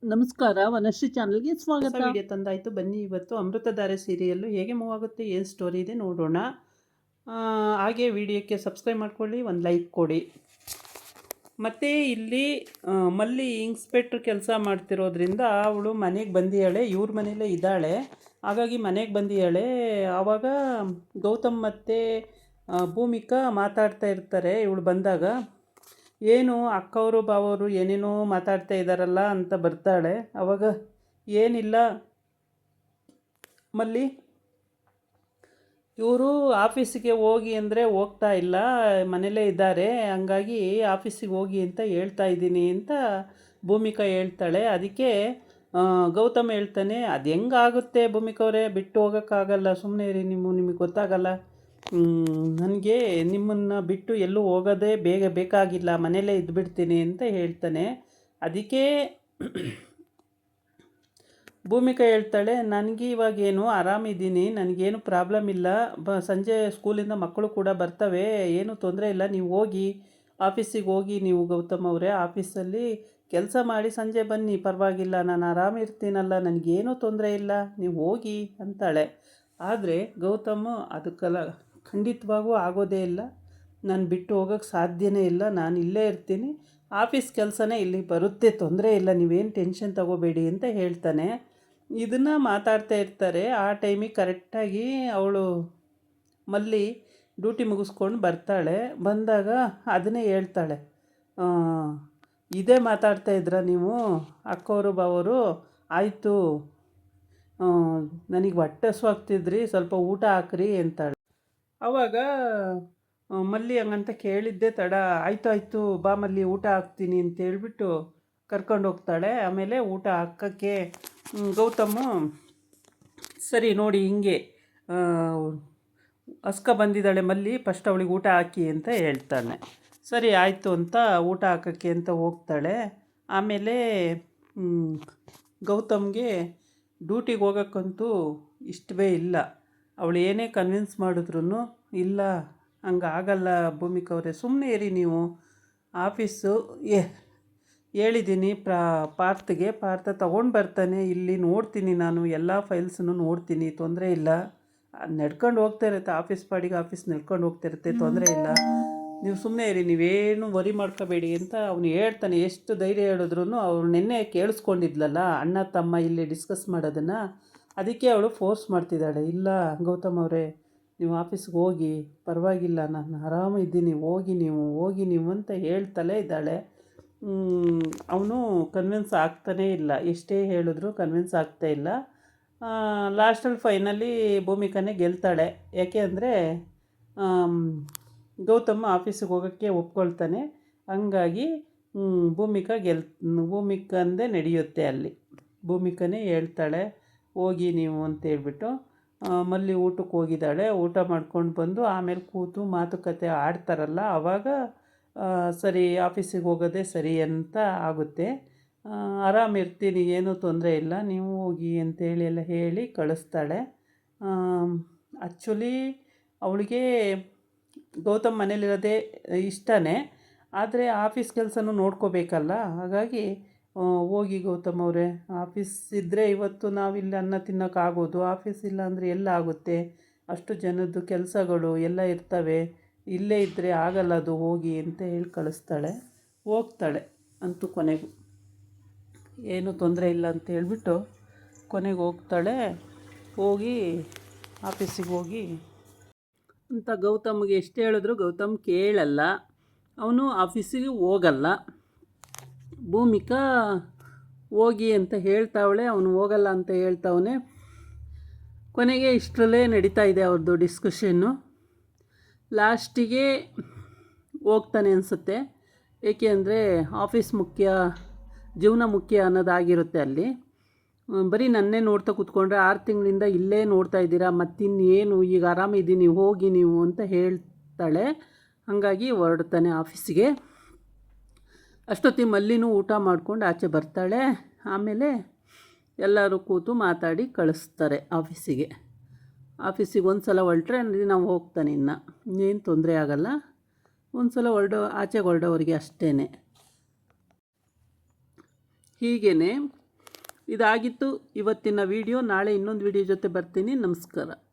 ನಮಸ್ಕಾರ, ವನಶ್ರೀ ಚಾನಲ್ಗೆ ಹೊಸ ಸ್ವಾಗತ. ವಿಡಿಯೋ ತಂದಾಯಿತು. ಬನ್ನಿ ಇವತ್ತು ಅಮೃತಧಾರೆ ಸೀರಿಯಲ್ಲು ಹೇಗೆ ಮೂವ್ ಆಗುತ್ತೆ, ಏನು ಸ್ಟೋರಿ ಇದೆ ನೋಡೋಣ. ಹಾಗೆ ವಿಡಿಯೋಕ್ಕೆ ಸಬ್ಸ್ಕ್ರೈಬ್ ಮಾಡ್ಕೊಳ್ಳಿ, ಒಂದು ಲೈಕ್ ಕೊಡಿ. ಮತ್ತು ಇಲ್ಲಿ ಮಲ್ಲಿ ಇನ್ಸ್ಪೆಕ್ಟ್ರ್ ಕೆಲಸ ಮಾಡ್ತಿರೋದ್ರಿಂದ ಅವಳು ಮನೆಗೆ ಬಂದಿಯಾಳೆ, ಇವ್ರ ಮನೇಲೇ ಇದ್ದಾಳೆ. ಹಾಗಾಗಿ ಮನೆಗೆ ಬಂದಿಯಾಳೆ. ಆವಾಗ ಗೌತಮ್ ಮತ್ತು ಭೂಮಿಕಾ ಮಾತಾಡ್ತಾ ಇರ್ತಾರೆ. ಇವಳು ಬಂದಾಗ ಏನು ಅಕ್ಕವರು ಬಾವರು ಏನೇನೋ ಮಾತಾಡ್ತಾ ಇದ್ದಾರಲ್ಲ ಅಂತ ಬರ್ತಾಳೆ. ಅವಾಗ ಏನಿಲ್ಲ ಮಲ್ಲಿ, ಇವರು ಆಫೀಸಿಗೆ ಹೋಗಿ ಅಂದರೆ ಹೋಗ್ತಾ ಇಲ್ಲ, ಮನೇಲೇ ಇದ್ದಾರೆ, ಹಂಗಾಗಿ ಆಫೀಸಿಗೆ ಹೋಗಿ ಅಂತ ಹೇಳ್ತಾ ಇದ್ದೀನಿ ಅಂತ ಭೂಮಿಕಾ ಹೇಳ್ತಾಳೆ. ಅದಕ್ಕೆ ಗೌತಮ್ ಹೇಳ್ತಾನೆ, ಅದು ಹೆಂಗಾಗುತ್ತೆ ಭೂಮಿಕಾ ಬಿಟ್ಟು ಹೋಗೋಕ್ಕಾಗಲ್ಲ, ಸುಮ್ಮನೆ ಇರಿ, ನಿಮಗೆ ಗೊತ್ತಾಗಲ್ಲ, ನನಗೆ ನಿಮ್ಮನ್ನು ಬಿಟ್ಟು ಎಲ್ಲೂ ಹೋಗೋದೇ ಬೇಕಾಗಿಲ್ಲ, ಮನೇಲೇ ಇದ್ದುಬಿಡ್ತೀನಿ ಅಂತ ಹೇಳ್ತಾನೆ. ಅದಕ್ಕೆ ಭೂಮಿಕಾ ಹೇಳ್ತಾಳೆ, ನನಗೆ ಇವಾಗೇನು ಆರಾಮಿದ್ದೀನಿ, ನನಗೇನು ಪ್ರಾಬ್ಲಮ್ ಇಲ್ಲ, ಸಂಜೆ ಸ್ಕೂಲಿಂದ ಮಕ್ಕಳು ಕೂಡ ಬರ್ತವೆ, ಏನೂ ತೊಂದರೆ ಇಲ್ಲ, ನೀವು ಹೋಗಿ ಆಫೀಸಿಗೆ ಹೋಗಿ, ನೀವು ಗೌತಮ್ ಅವರೇ ಆಫೀಸಲ್ಲಿ ಕೆಲಸ ಮಾಡಿ ಸಂಜೆ ಬನ್ನಿ, ಪರವಾಗಿಲ್ಲ, ನಾನು ಆರಾಮಿರ್ತೀನಲ್ಲ, ನನಗೇನೂ ತೊಂದರೆ ಇಲ್ಲ, ನೀವು ಹೋಗಿ ಅಂತಾಳೆ. ಆದರೆ ಗೌತಮ್ ಅದಕ್ಕೆಲ್ಲ ಖಂಡಿತವಾಗೂ ಆಗೋದೇ ಇಲ್ಲ, ನಾನು ಬಿಟ್ಟು ಹೋಗೋಕ್ಕೆ ಸಾಧ್ಯನೇ ಇಲ್ಲ, ನಾನು ಇಲ್ಲೇ ಇರ್ತೀನಿ, ಆಫೀಸ್ ಕೆಲಸನೇ ಇಲ್ಲಿ ಬರುತ್ತೆ, ತೊಂದರೆ ಇಲ್ಲ, ನೀವೇನು ಟೆನ್ಷನ್ ತಗೋಬೇಡಿ ಅಂತ ಹೇಳ್ತಾನೆ. ಇದನ್ನು ಮಾತಾಡ್ತಾ ಇರ್ತಾರೆ. ಆ ಟೈಮಿಗೆ ಕರೆಕ್ಟಾಗಿ ಅವಳು ಮಲ್ಲಿ ಡ್ಯೂಟಿ ಮುಗಿಸ್ಕೊಂಡು ಬರ್ತಾಳೆ. ಬಂದಾಗ ಅದನ್ನೇ ಹೇಳ್ತಾಳೆ, ಇದೇ ಮಾತಾಡ್ತಾ ಇದ್ರ ನೀವು ಅಕ್ಕವರು ಬಾವರು, ಆಯಿತು, ನನಗೆ ಹೊಟ್ಟೆ ಹಸ್ವಾಗ್ತಿದ್ರಿ, ಸ್ವಲ್ಪ ಊಟ ಹಾಕ್ರಿ ಅಂತಾಳೆ. ಆವಾಗ ಮಲ್ಲಿ ಹಂಗಂತ ಕೇಳಿದ್ದೆ ತಡ, ಆಯಿತು ಬಾ ಮಲ್ಲಿ ಊಟ ಹಾಕ್ತೀನಿ ಅಂತೇಳ್ಬಿಟ್ಟು ಕರ್ಕೊಂಡು ಹೋಗ್ತಾಳೆ. ಆಮೇಲೆ ಊಟ ಹಾಕೋಕ್ಕೆ ಗೌತಮು, ಸರಿ ನೋಡಿ ಹಿಂಗೆ ಅಸ್ಕ ಬಂದಿದ್ದಾಳೆ ಮಲ್ಲಿ, ಫಸ್ಟ್ ಅವಳಿಗೆ ಊಟ ಹಾಕಿ ಅಂತ ಹೇಳ್ತಾನೆ. ಸರಿ ಆಯಿತು ಅಂತ ಊಟ ಹಾಕೋಕ್ಕೆ ಅಂತ ಹೋಗ್ತಾಳೆ. ಆಮೇಲೆ ಗೌತಮ್ಗೆ ಡ್ಯೂಟಿಗೆ ಹೋಗೋಕ್ಕಂತೂ ಇಷ್ಟವೇ ಇಲ್ಲ. ಅವಳು ಏನೇ ಕನ್ವಿನ್ಸ್ ಮಾಡಿದ್ರು ಇಲ್ಲ, ಹಂಗೆ ಆಗಲ್ಲ ಭೂಮಿಕಾ ಅವರೇ, ಸುಮ್ಮನೆ ಇರಿ ನೀವು, ಆಫೀಸು ಹೇಳಿದ್ದೀನಿ ಪಾರ್ಥ ತೊಗೊಂಡು ಬರ್ತಾನೆ, ಇಲ್ಲಿ ನೋಡ್ತೀನಿ, ನಾನು ಎಲ್ಲ ಫೈಲ್ಸನ್ನು ನೋಡ್ತೀನಿ, ತೊಂದರೆ ಇಲ್ಲ, ನಡ್ಕೊಂಡು ಹೋಗ್ತಾ ಇರುತ್ತೆ, ಆಫೀಸ್ ಪಾಡಿಗೆ ಆಫೀಸ್ ನಡ್ಕೊಂಡು ಹೋಗ್ತಾ ಇರುತ್ತೆ, ತೊಂದರೆ ಇಲ್ಲ, ನೀವು ಸುಮ್ಮನೆ ಇರಿ, ನೀವೇನು ವರಿ ಮಾಡ್ಕೋಬೇಡಿ ಅಂತ ಅವನು ಹೇಳ್ತಾನೆ. ಎಷ್ಟು ಧೈರ್ಯ ಹೇಳಿದ್ರು ಅವಳು ನಿನ್ನೆ ಕೇಳಿಸ್ಕೊಂಡಿದ್ಲಲ್ಲ ಅಣ್ಣ ತಮ್ಮ ಇಲ್ಲಿ ಡಿಸ್ಕಸ್ ಮಾಡೋದನ್ನು, ಅದಕ್ಕೆ ಅವಳು ಫೋರ್ಸ್ ಮಾಡ್ತಿದ್ದಾಳೆ. ಇಲ್ಲ ಗೌತಮ್ ಅವರೇ, ನೀವು ಆಫೀಸ್ಗೆ ಹೋಗಿ, ಪರವಾಗಿಲ್ಲ, ನಾನು ಆರಾಮಿದ್ದೀನಿ, ಹೋಗಿ ನೀವು ಅಂತ ಹೇಳ್ತಲೇ ಇದ್ದಾಳೆ. ಅವನು ಕನ್ವಿನ್ಸ್ ಆಗ್ತಾನೇ ಇಲ್ಲ, ಎಷ್ಟೇ ಹೇಳಿದ್ರು ಕನ್ವಿನ್ಸ್ ಆಗ್ತಾ ಇಲ್ಲ. ಲಾಸ್ಟಲ್ಲಿ ಫೈನಲಿ ಭೂಮಿಕಾನೇ ಗೆಲ್ತಾಳೆ. ಯಾಕೆ ಅಂದರೆ ಗೌತಮ್ ಆಫೀಸಿಗೆ ಹೋಗೋಕ್ಕೆ ಒಪ್ಕೊಳ್ತಾನೆ. ಹಂಗಾಗಿ ಭೂಮಿಕಂದೇ ನಡೆಯುತ್ತೆ ಅಲ್ಲಿ. ಭೂಮಿಕಾನೇ ಹೇಳ್ತಾಳೆ ಹೋಗಿ ನೀವು ಅಂತೇಳ್ಬಿಟ್ಟು. ಮಲ್ಲಿ ಊಟಕ್ಕೆ ಹೋಗಿದ್ದಾಳೆ. ಊಟ ಮಾಡ್ಕೊಂಡು ಬಂದು ಆಮೇಲೆ ಕೂತು ಮಾತುಕತೆ ಆಡ್ತಾರಲ್ಲ, ಆವಾಗ ಸರಿ ಆಫೀಸಿಗೆ ಹೋಗೋದೇ ಸರಿ ಅಂತ ಆಗುತ್ತೆ. ಆರಾಮಿರ್ತೀನಿ, ಏನೂ ತೊಂದರೆ ಇಲ್ಲ, ನೀವು ಹೋಗಿ ಅಂತೇಳಿ ಎಲ್ಲ ಹೇಳಿ ಕಳಿಸ್ತಾಳೆ. ಆ್ಯಕ್ಚುಲಿ ಅವಳಿಗೆ ಗೌತಮ್ ಮನೇಲಿರೋದೇ ಇಷ್ಟನೇ, ಆದರೆ ಆಫೀಸ್ ಕೆಲಸನೂ ನೋಡ್ಕೋಬೇಕಲ್ಲ, ಹಾಗಾಗಿ ಹೋಗಿ ಗೌತಮ್ ಅವರೇ, ಆಫೀಸ್ ಇದ್ದರೆ ಇವತ್ತು ನಾವಿಲ್ಲಿ ಅನ್ನ ತಿನ್ನೋಕ್ಕಾಗೋದು, ಆಫೀಸ್ ಇಲ್ಲ ಅಂದರೆ ಎಲ್ಲ ಆಗುತ್ತೆ, ಅಷ್ಟು ಜನದ್ದು ಕೆಲಸಗಳು ಎಲ್ಲ ಇರ್ತವೆ, ಇಲ್ಲೇ ಇದ್ದರೆ ಆಗಲ್ಲ ಅದು, ಹೋಗಿ ಅಂತ ಹೇಳಿ ಕಳಿಸ್ತಾಳೆ. ಹೋಗ್ತಾಳೆ ಅಂತೂ ಕೊನೆಗೂ, ಏನೂ ತೊಂದರೆ ಇಲ್ಲ ಅಂತ ಹೇಳ್ಬಿಟ್ಟು ಕೊನೆಗೆ ಹೋಗ್ತಾಳೆ. ಹೋಗಿ ಆಫೀಸಿಗೆ ಹೋಗಿ ಅಂತ ಗೌತಮ್ಗೆ ಎಷ್ಟು ಹೇಳಿದ್ರು ಗೌತಮ್ ಕೇಳಲ್ಲ, ಅವನು ಆಫೀಸಿಗೆ ಹೋಗಲ್ಲ. ಭೂಮಿಕಾ ಹೋಗಿ ಅಂತ ಹೇಳ್ತಾವಳೆ, ಅವನು ಹೋಗಲ್ಲ ಅಂತ ಹೇಳ್ತಾವನೆ. ಕೊನೆಗೆ ಇಷ್ಟರಲ್ಲೇ ನಡೀತಾ ಇದೆ ಅವ್ರದ್ದು ಡಿಸ್ಕಷನ್ನು. ಲಾಸ್ಟಿಗೆ ಹೋಗ್ತಾನೆ ಅನಿಸುತ್ತೆ, ಏಕೆ ಅಂದರೆ ಆಫೀಸ್ ಮುಖ್ಯ, ಜೀವನ ಮುಖ್ಯ ಅನ್ನೋದಾಗಿರುತ್ತೆ ಅಲ್ಲಿ. ಬರೀ ನನ್ನೇ ನೋಡ್ತಾ ಕೂತ್ಕೊಂಡ್ರೆ 6 ತಿಂಗಳಿಂದ ಇಲ್ಲೇ ನೋಡ್ತಾ ಇದ್ದೀರಾ, ಮತ್ತಿನ್ನೇನು, ಈಗ ಆರಾಮಿದ್ದೀನಿ, ಹೋಗಿ ನೀವು ಅಂತ ಹೇಳ್ತಾಳೆ. ಹಾಗಾಗಿ ಹೊರಡ್ತಾನೆ ಆಫೀಸಿಗೆ. ಅಷ್ಟೊತ್ತಿಗೆ ಮಲ್ಲಿನೂ ಊಟ ಮಾಡ್ಕೊಂಡು ಆಚೆ ಬರ್ತಾಳೆ. ಆಮೇಲೆ ಎಲ್ಲರೂ ಕೂತು ಮಾತಾಡಿ ಕಳಿಸ್ತಾರೆ ಆಫೀಸಿಗೆ. ಒಂದು ಸಲ ಹೊರಟ್ರೆ ನಾವು ಹೋಗ್ತಾನೆ, ಇನ್ನೇನು ತೊಂದರೆ ಆಗಲ್ಲ, ಒಂದು ಸಲ ಆಚೆಗೆ ಹೊರಡೋರಿಗೆ ಅಷ್ಟೇ. ಹೀಗೇ ಇದಾಗಿತ್ತು ಇವತ್ತಿನ ವಿಡಿಯೋ. ನಾಳೆ ಇನ್ನೊಂದು ವಿಡಿಯೋ ಜೊತೆ ಬರ್ತೀನಿ. ನಮಸ್ಕಾರ.